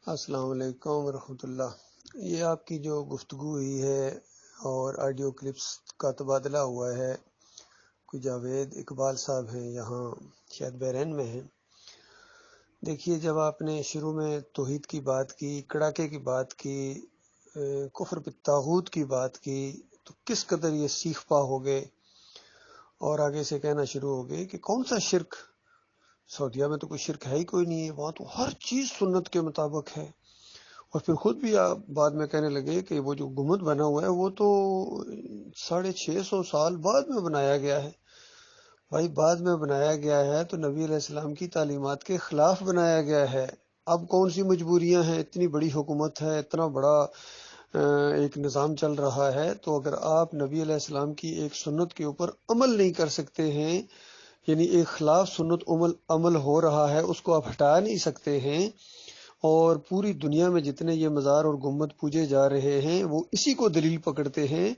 السلام علیکم ورحمۃ اللہ۔ یہ آپ کی جو گفتگو ہوئی ہے اور آڈیو کلپس کا تبادلہ ہوا ہے، کوئی جاوید اقبال صاحب ہیں، یہاں شاید بحرین میں ہیں۔ دیکھیے، جب آپ نے شروع میں توحید کی بات کی، کڑاکے کی بات کی، کفر بالطاغوت کی بات کی، تو کس قدر یہ سیخ پا ہو گئے اور آگے سے کہنا شروع ہو گئے کہ کون سا شرک، سعودیہ میں تو کوئی شرک ہے ہی کوئی نہیں ہے، وہاں تو ہر چیز سنت کے مطابق ہے۔ اور پھر خود بھی آپ بعد میں کہنے لگے کہ وہ جو گنبد بنا ہوا ہے وہ تو 650 سال بعد میں بنایا گیا ہے۔ بھائی، بعد میں بنایا گیا ہے تو نبی علیہ السلام کی تعلیمات کے خلاف بنایا گیا ہے۔ اب کون سی مجبوریاں ہیں؟ اتنی بڑی حکومت ہے، اتنا بڑا ایک نظام چل رہا ہے، تو اگر آپ نبی علیہ السلام کی ایک سنت کے اوپر عمل نہیں کر سکتے ہیں، یعنی ایک خلاف سنت عمل ہو رہا ہے، اس کو آپ ہٹا نہیں سکتے ہیں، اور پوری دنیا میں جتنے یہ مزار اور گنبد پوجے جا رہے ہیں وہ اسی کو دلیل پکڑتے ہیں،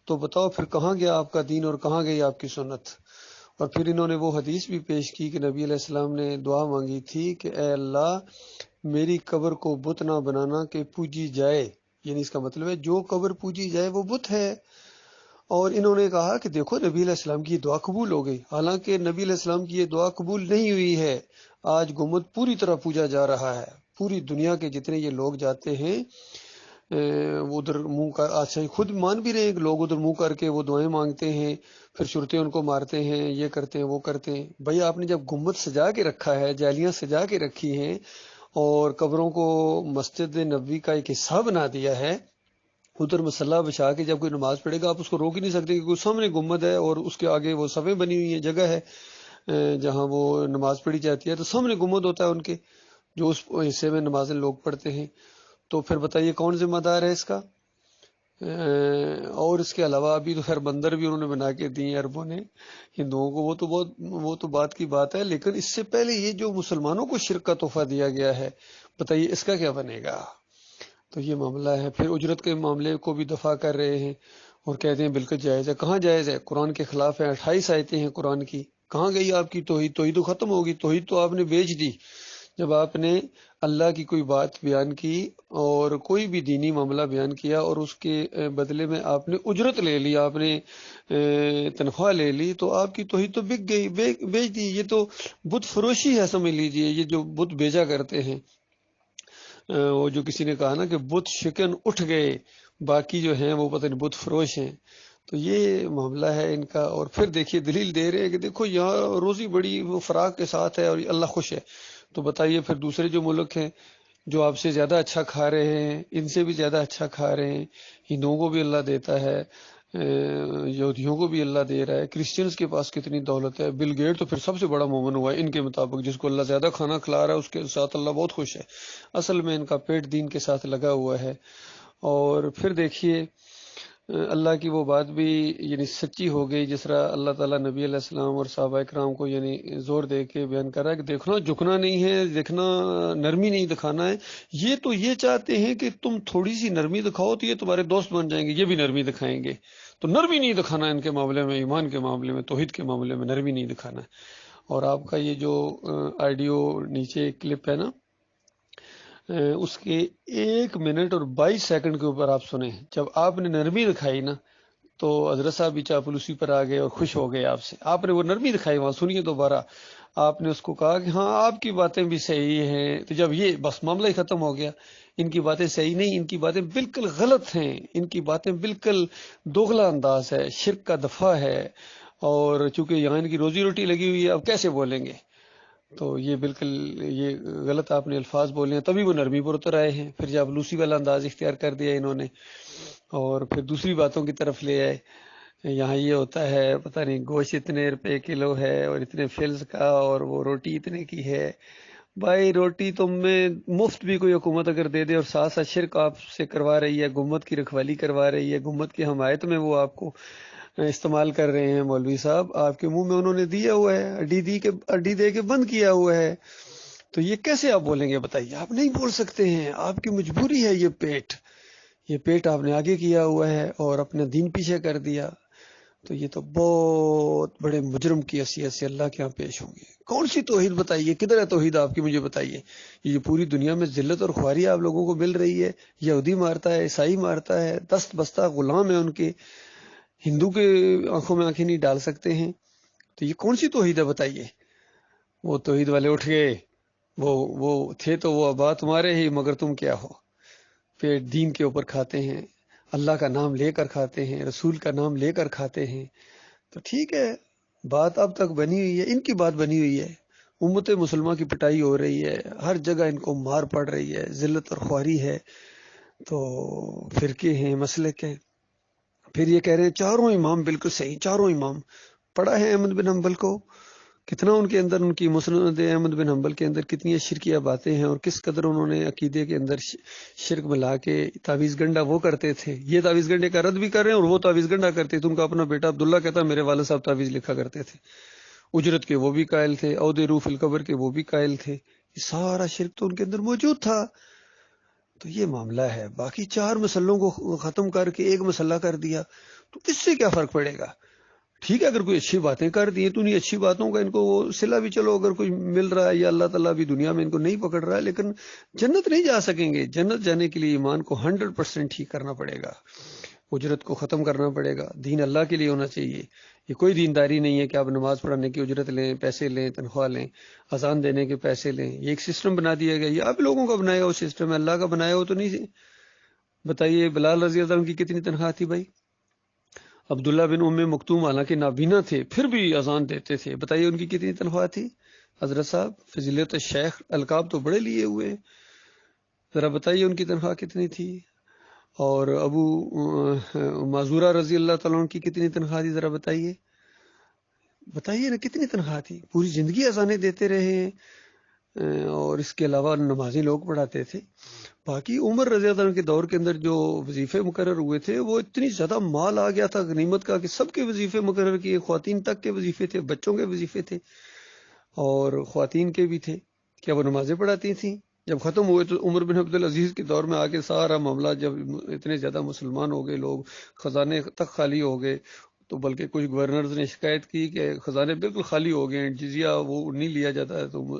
تو بتاؤ پھر کہاں گیا آپ کا دین اور کہاں گئی آپ کی سنت؟ اور پھر انہوں نے وہ حدیث بھی پیش کی کہ نبی علیہ السلام نے دعا مانگی تھی کہ اے اللہ، میری قبر کو بت نہ بنانا کہ پوجی جائے، یعنی اس کا مطلب ہے جو قبر پوجی جائے وہ بت ہے۔ اور انہوں نے کہا کہ دیکھو، نبی علیہ السلام کی یہ دعا قبول ہو گئی، حالانکہ نبی علیہ السلام کی یہ دعا قبول نہیں ہوئی ہے۔ آج گنبد پوری طرح پوجا جا رہا ہے، پوری دنیا کے جتنے یہ لوگ جاتے ہیں وہ ادھر منہ کر، اچھا خود مان بھی رہے ہیں کہ لوگ ادھر منہ کر کے وہ دعائیں مانگتے ہیں، پھر صورتیں ان کو مارتے ہیں، یہ کرتے ہیں وہ کرتے ہیں۔ بھئی، آپ نے جب گنبد سجا کے رکھا ہے، جالیاں سجا کے رکھی ہیں، اور قبروں کو مسجد نبوی کا ایک حصہ بنا دیا ہے، ادھر مسلح بچھا کے جب کوئی نماز پڑھے گا آپ اس کو روک ہی نہیں سکتے، کیونکہ سامنے گنبد ہے اور اس کے آگے وہ صفیں بنی ہوئی ہیں، جگہ ہے جہاں وہ نماز پڑھی جاتی ہے، تو سامنے گنبد ہوتا ہے ان کے، جو اس حصے میں نمازیں لوگ پڑھتے ہیں۔ تو پھر بتائیے کون ذمہ دار ہے اس کا؟ اور اس کے علاوہ ابھی تو خیر بندر بھی انہوں نے بنا کے دی ہیں عربوں نے ہندوؤں کو، وہ تو بات کی بات ہے، لیکن اس سے پہلے یہ جو مسلمانوں کو شرک کا تحفہ دیا گیا ہے، بتائیے اس کا کیا بنے گا؟ تو یہ معاملہ ہے۔ پھر اجرت کے معاملے کو بھی دفاع کر رہے ہیں اور کہتے ہیں بالکل جائز ہے۔ کہاں جائز ہے؟ قرآن کے خلاف ہے، 28 آیتیں ہیں قرآن کی۔ کہاں گئی آپ کی توحید؟ توحید تو ختم ہوگی، توحید تو آپ نے بیچ دی جب آپ نے اللہ کی کوئی بات بیان کی اور کوئی بھی دینی معاملہ بیان کیا اور اس کے بدلے میں آپ نے اجرت لے لی، آپ نے تنخواہ لے لی، تو آپ کی توحید تو بک گئی، بیچ دی۔ یہ تو بت فروشی ہے، سمجھ لیجئے، یہ جو بت بیچا کرتے ہیں۔ وہ جو کسی نے کہا نا کہ بت شکن اٹھ گئے، باقی جو ہیں وہ پتہ نہیں بت فروش ہیں، تو یہ معاملہ ہے ان کا۔ اور پھر دیکھیے دلیل دے رہے ہیں کہ دیکھو یہاں روزی بڑی وہ فراغ کے ساتھ ہے اور اللہ خوش ہے، تو بتائیے پھر دوسرے جو ملک ہیں جو آپ سے زیادہ اچھا کھا رہے ہیں، ان سے بھی زیادہ اچھا کھا رہے ہیں، ہندوؤں کو بھی اللہ دیتا ہے، یہودیوں کو بھی اللہ دے رہا ہے، کرسچنز کے پاس کتنی دولت ہے، بل گیٹ تو پھر سب سے بڑا مومن ہوا ہے ان کے مطابق، جس کو اللہ زیادہ کھانا کھلا رہا ہے اس کے ساتھ اللہ بہت خوش ہے۔ اصل میں ان کا پیٹ دین کے ساتھ لگا ہوا ہے۔ اور پھر دیکھیے اللہ کی وہ بات بھی یعنی سچی ہو گئی، جس طرح اللہ تعالیٰ نبی علیہ السلام اور صحابہ اکرام کو یعنی زور دے کے بیان کر رہا ہے کہ دیکھنا جھکنا نہیں ہے، دیکھنا نرمی نہیں دکھانا ہے۔ یہ تو یہ چاہتے ہیں کہ تم تھوڑی سی نرمی دکھاؤ تو یہ تمہارے دوست بن جائیں گے، یہ بھی نرمی دکھائیں گے، تو نرمی نہیں دکھانا ان کے معاملے میں، ایمان کے معاملے میں، توحید کے معاملے میں نرمی نہیں دکھانا ہے۔ اور آپ کا یہ جو آڈیو نیچے کلپ ہے نا، اس کے 1 منٹ اور 22 سیکنڈ کے اوپر آپ سنیں، جب آپ نے نرمی دکھائی نا تو حضرت صاحب بھی چاپلوسی پر آ گئے اور خوش ہو گئے آپ سے، آپ نے وہ نرمی دکھائی، وہاں سنیے دوبارہ، آپ نے اس کو کہا کہ ہاں آپ کی باتیں بھی صحیح ہیں، تو جب یہ بس معاملہ ہی ختم ہو گیا، ان کی باتیں صحیح نہیں، ان کی باتیں بالکل غلط ہیں، ان کی باتیں بالکل دوغلا انداز ہے، شرک کا دفعہ ہے، اور چونکہ یہاں ان کی روزی روٹی لگی ہوئی ہے، اب کیسے بولیں گے؟ تو یہ بالکل یہ غلط آپ نے الفاظ بولے ہیں، تبھی وہ نرمی پر اتر آئے ہیں۔ پھر جب لوسی والا انداز اختیار کر دیا انہوں نے اور پھر دوسری باتوں کی طرف لے آئے، یہاں یہ ہوتا ہے پتہ نہیں گوشت اتنے روپے کلو ہے اور اتنے فلز کا، اور وہ روٹی اتنے کی ہے۔ بھائی، روٹی تم میں مفت بھی کوئی حکومت اگر دے دے اور ساتھ ساتھ شرک آپ سے کروا رہی ہے، گنبد کی رکھوالی کروا رہی ہے، گنبد کی حمایت میں وہ آپ کو استعمال کر رہے ہیں، مولوی صاحب آپ کے منہ میں انہوں نے دیا ہوا ہے، اڈی دے کے بند کیا ہوا ہے، تو یہ کیسے آپ بولیں گے؟ بتائیے، آپ نہیں بول سکتے ہیں، آپ کی مجبوری ہے، یہ پیٹ آپ نے آگے کیا ہوا ہے اور اپنا دین پیچھے کر دیا، تو یہ تو بہت بڑے مجرم کی حیثیت سے اللہ کے ہاں پیش ہوں گے۔ کون سی توحید بتائیے، کدھر ہے توحید آپ کی، مجھے بتائیے. یہ پوری دنیا میں ذلت اور خواری آپ لوگوں کو مل رہی ہے. یہودی مارتا ہے، عیسائی مارتا ہے، دست بستہ غلام ہے ان کے، ہندو کے آنکھوں میں آنکھیں نہیں ڈال سکتے ہیں. تو یہ کون سی توحید ہے بتائیے. وہ توحید والے اٹھ گئے، وہ تھے تو وہ آبا تمہارے ہی، مگر تم کیا ہو. پیٹ دین کے اوپر کھاتے ہیں، اللہ کا نام لے کر کھاتے ہیں، رسول کا نام لے کر کھاتے ہیں. تو ٹھیک ہے، بات اب تک بنی ہوئی ہے، ان کی بات بنی ہوئی ہے. امت مسلمہ کی پٹائی ہو رہی ہے، ہر جگہ ان کو مار پڑ رہی ہے، ذلت اور خواری ہے. تو فرقے ہیں، مسلک ہیں. پھر یہ کہہ رہے ہیں چاروں امام بالکل صحیح. چاروں امام پڑھا ہے احمد بن حنبل کو، کتنا ان کے اندر، ان کی مسند احمد بن حنبل کے اندر کتنی شرکیہ باتیں ہیں، اور کس قدر انہوں نے عقیدے کے اندر شرک ملا کے تعویذ گنڈا وہ کرتے تھے. یہ تعویذ گنڈے کا رد بھی کر رہے ہیں، اور وہ تعویذ گنڈا کرتے تھے. ان کا اپنا بیٹا عبداللہ کہتا میرے والد صاحب تعویذ لکھا کرتے تھے. اجرت کے وہ بھی قائل تھے، عود روح القبر کے وہ بھی قائل تھے. یہ سارا شرک تو ان کے اندر موجود تھا. تو یہ معاملہ ہے. باقی چار مسلوں کو ختم کر کے ایک مسئلہ کر دیا تو اس سے کیا فرق پڑے گا. ٹھیک ہے، اگر کوئی اچھی باتیں کر دی تو انہیں اچھی باتوں کا ان کو وہ صلہ بھی چلو اگر کوئی مل رہا ہے، یا اللہ تعالیٰ بھی دنیا میں ان کو نہیں پکڑ رہا ہے، لیکن جنت نہیں جا سکیں گے. جنت جانے کے لیے ایمان کو 100% ٹھیک کرنا پڑے گا، اجرت کو ختم کرنا پڑے گا. دین اللہ کے لیے ہونا چاہیے. یہ کوئی دینداری نہیں ہے کہ آپ نماز پڑھانے کی اجرت لیں، پیسے لیں، تنخواہ لیں، اذان دینے کے پیسے لیں. یہ ایک سسٹم بنا دیا گیا. یہ آپ لوگوں کا بنایا ہوا سسٹم ہے، اللہ کا بنایا ہو تو نہیں. بتائیے بلال رضی اللہ عنہ کی کتنی تنخواہ تھی بھائی؟ عبداللہ بن ام مکتوم حالانکہ نابینا تھے پھر بھی اذان دیتے تھے. بتائیے ان کی کتنی تنخواہ تھی؟ حضرت صاحب فضیلت الشیخ القاب تو بڑے لیے ہوئے ہیں، ذرا بتائیے ان کی تنخواہ کتنی تھی. اور ابو معذورہ رضی اللہ تعالیٰ عنہ کی کتنی تنخواہ تھی؟ ذرا بتائیے نا کتنی تنخواہ تھی. پوری زندگی اذانیں دیتے رہے ہیں، اور اس کے علاوہ نمازی لوگ پڑھاتے تھے. باقی عمر رضی اللہ عنہ کے دور کے اندر جو وظیفے مقرر ہوئے تھے وہ اتنی زیادہ مال آ گیا تھا غنیمت کا کہ سب کے وظیفے مقرر کیے. خواتین تک کے وظیفے تھے، بچوں کے وظیفے تھے، اور خواتین کے بھی تھے. کیا وہ نمازیں پڑھاتی تھیں؟ جب ختم ہوئے تو عمر بن عبدالعزیز کے دور میں آ کے سارا معاملہ، جب اتنے زیادہ مسلمان ہو گئے، لوگ خزانے تک خالی ہو گئے، تو بلکہ کچھ گورنرز نے شکایت کی کہ خزانے بالکل خالی ہو گئے ہیں، جزیہ وہ نہیں لیا جاتا ہے، تو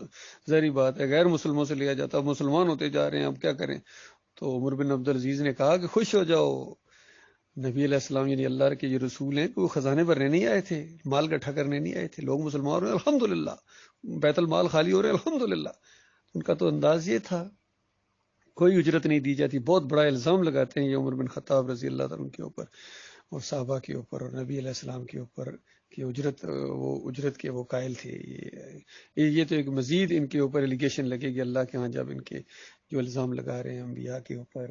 ظاہری بات ہے غیر مسلموں سے لیا جاتا ہے، مسلمان ہوتے جا رہے ہیں، اب کیا کریں. تو عمر بن عبدالعزیز نے کہا کہ خوش ہو جاؤ، نبی علیہ السلام یعنی اللہ کے یہ رسول ہیں کہ وہ خزانے بھرنے نہیں آئے تھے، مال اکٹھا کرنے نہیں آئے تھے. لوگ مسلمان ہو رہے ہیں الحمدللہ، بیت المال خالی ہو رہے ہیں الحمدللہ. ان کا تو انداز یہ تھا، کوئی اجرت نہیں دی جاتی. بہت بڑا الزام لگاتے ہیں یہ عمر بن خطاب رضی اللہ عنہ کے اوپر، اور صحابہ کے اوپر، اور نبی علیہ السلام کے اوپر، کہ اجرت کے وہ قائل تھے. یہ تو ایک مزید ان کے اوپر ایلیگیشن لگے گی اللہ کے ہاں، جب ان کے جو الزام لگا رہے ہیں انبیاء کے اوپر،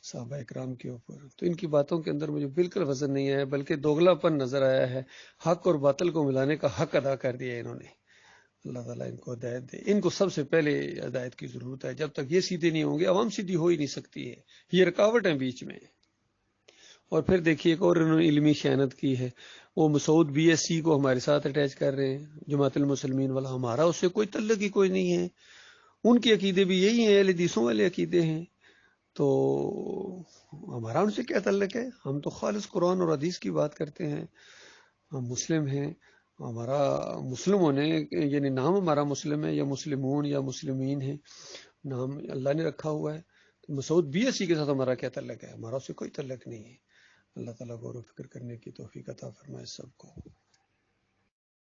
صحابہ اکرام کے اوپر. تو ان کی باتوں کے اندر مجھے بالکل وزن نہیں آیا، بلکہ دوگلا پن نظر آیا ہے. حق اور باطل کو ملانے کا حق ادا کر دیا انہوں نے. اللہ تعالیٰ ان کو ہدایت دے. ان کو سب سے پہلے ہدایت کی ضرورت ہے. جب تک یہ سیدھے نہیں ہوں گے عوام سیدھی ہو ہی نہیں سکتی ہے. یہ رکاوٹ ہے بیچ میں. اور پھر دیکھیے ایک اور انہوں نے علمی خیانت کی ہے. وہ مسعود BSc کو ہمارے ساتھ اٹیچ کر رہے ہیں، جماعت المسلمین والا. ہمارا اس سے کوئی تعلق ہی کوئی نہیں ہے. ان کے عقیدے بھی یہی ہیں، اہل حدیثوں والے عقیدے ہیں. تو ہمارا ان سے کیا تعلق ہے؟ ہم تو خالص قرآن اور حدیث کی بات کرتے ہیں. ہم مسلم ہیں. ہمارا مسلم ہونے یعنی نام ہمارا مسلم ہے، یا مسلمون یا مسلمین ہے، نام اللہ نے رکھا ہوا ہے. تو مسعود BSc کے ساتھ ہمارا کیا تعلق ہے؟ ہمارا اس سے کوئی تعلق نہیں ہے. اللہ تعالیٰ غور و فکر کرنے کی توفیق عطا فرمائے سب کو.